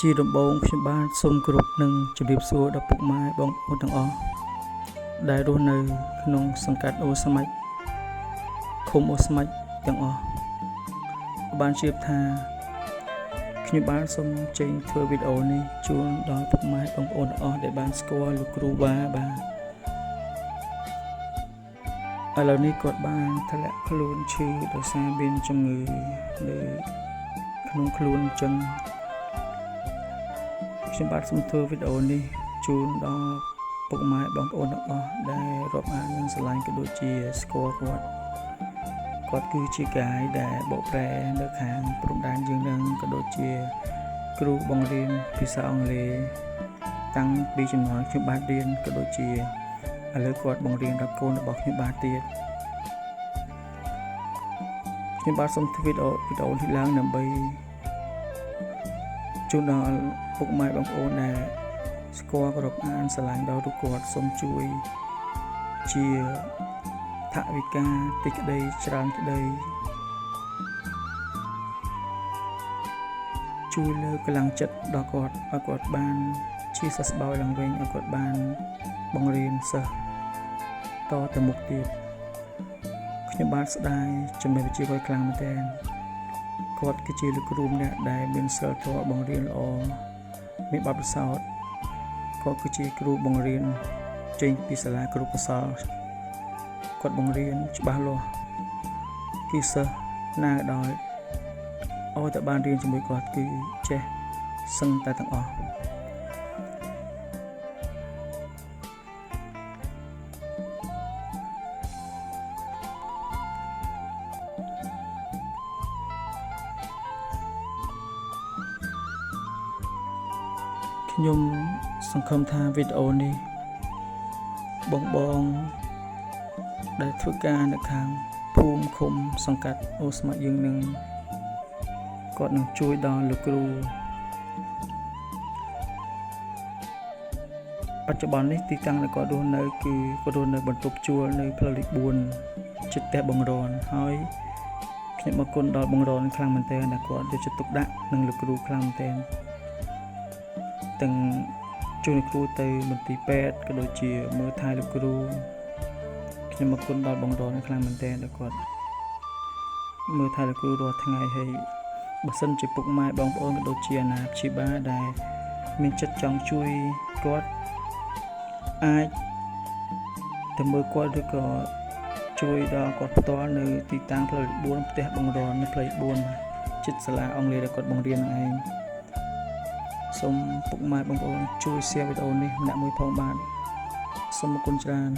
ជាដំបូងខ្ញុំបាទសូមគោរពនិងជម្រាបសួរដល់ពុកម៉ែបងប្អូនទាំងអស់ដែលរស់នៅក្នុងសង្កាត់អូស្មាច់ឃុំអូស្មាច់ទាំងអស់បានជ្រាបថាខ្ញុំបាទសូមចេញធ្វើវីដេអូនេះជូនដល់ពុកម៉ែបងប្អូនទាំងអស់ដែលបានស្គាល់លោកគ្រូវ៉ាបាទឥឡូវនេះគាត់បានធ្លាក់ខ្លួនឈឺដោយសារមានជំងឺនៅក្នុងខ្លួនអញ្ចឹងខ្ញុំបាទសូមធ្វើវីដេអូនេះជូនដល់ពុកម៉ែបងប្អូនទាំងអស់ដែលរាប់អាននិងស្រឡាញ់ក៏ដូចជាស្គាល់គាត់គឺជាកាយដែលបកប្រែនៅខាងព្រំដែនយើងនឹងក៏ដូចជាគ្រូបង្រៀនភាសាអង់គ្លេសតាំងពីជំនាន់ខ្ញុំបាទរៀនក៏ដូចជាឥឡូវគាត់បង្រៀនដល់កូនរបស់ខ្ញុំបាទទៀតខ្ញុំបាទសូមធ្វើវីដេអូនេះឡើងដើម្បីជូនដល់ពុកម៉ែបងប្អូនដែលស្គាល់គ្រប់អានស្រឡាញ់ដល់រូបគាត់សូមជួយជាថវិកាតិចក្តីច្រើនក្តីជួយលើកកម្លាំងចិត្តដល់គាត់ឲ្យគាត់បានជាសះស្បើយឡើងវិញឲ្យគាត់បានបង្រៀនសិស្សតទៅមុខទៀតខ្ញុំបាទស្ដាយចំណេះវិជ្ជាគាត់ខ្លាំងមែនទែនគាត់គឺជាលោកគ្រូម្នាក់ដែលមានសិលធម៌បង្រៀនល្អមានបទពិសោធន៍គាត់គឺជាគ្រូបង្រៀនចេញពីសាលាគ្រូកុសលគាត់បង្រៀនច្បាស់លាស់គឺសិស្សណាក៏ដោយឲ្យតែបានរៀនជាមួយគាត់គឺចេះសឹងតែទាំងអស់ខ្ញុំសង្ឃឹមថាវីដេអូនេះបងដែលធ្វើការនៅខាងភូមិឃុំសង្កាត់អូស្មាច់យើងនឹងគាត់នឹងជួយដល់លោកគ្រូបច្ចុប្បន្ននេះទីតាំងដែលគាត់រស់នៅគឺគាត់រស់នៅបន្ទប់ជួលនៅផ្លូវលេខ4ជិតផ្ទះបង្រនហើយខ្ញុំអរគុណដល់បង្រនខ្លាំងមែនទែនដែលគាត់យកចិត្តទុកដាក់នឹងលោកគ្រូខ្លាំងមែនទែនទាំងជួយលោកគ្រូទៅមន្ទីរពេទ្យក៏ដូចជាមើលថែលោកគ្រូខ្ញុំអរគុណដល់បងរនខ្លាំងមែនទែនដែលគាត់មើលថែលោកគ្រូរាល់ថ្ងៃហើយបើសិនជាពុកម៉ែបងប្អូនក៏ដូចជាអាណាព្យាបាលដែលមានចិត្តចង់ជួយគាត់អាចទៅមើលគាត់ឬក៏ជួយដល់គាត់ផ្ទាល់នៅទីតាំងផ្លូវ4ផ្ទះបង្រននៅផ្លូវ4ជិតសាលាអង់គ្លេសដែលគាត់បង្រៀននឹងឯងសូមពុកម៉ែបងប្អូនជួយ share វីដេអូនេះម្នាក់មួយផងបាទសូមអរគុណច្រើន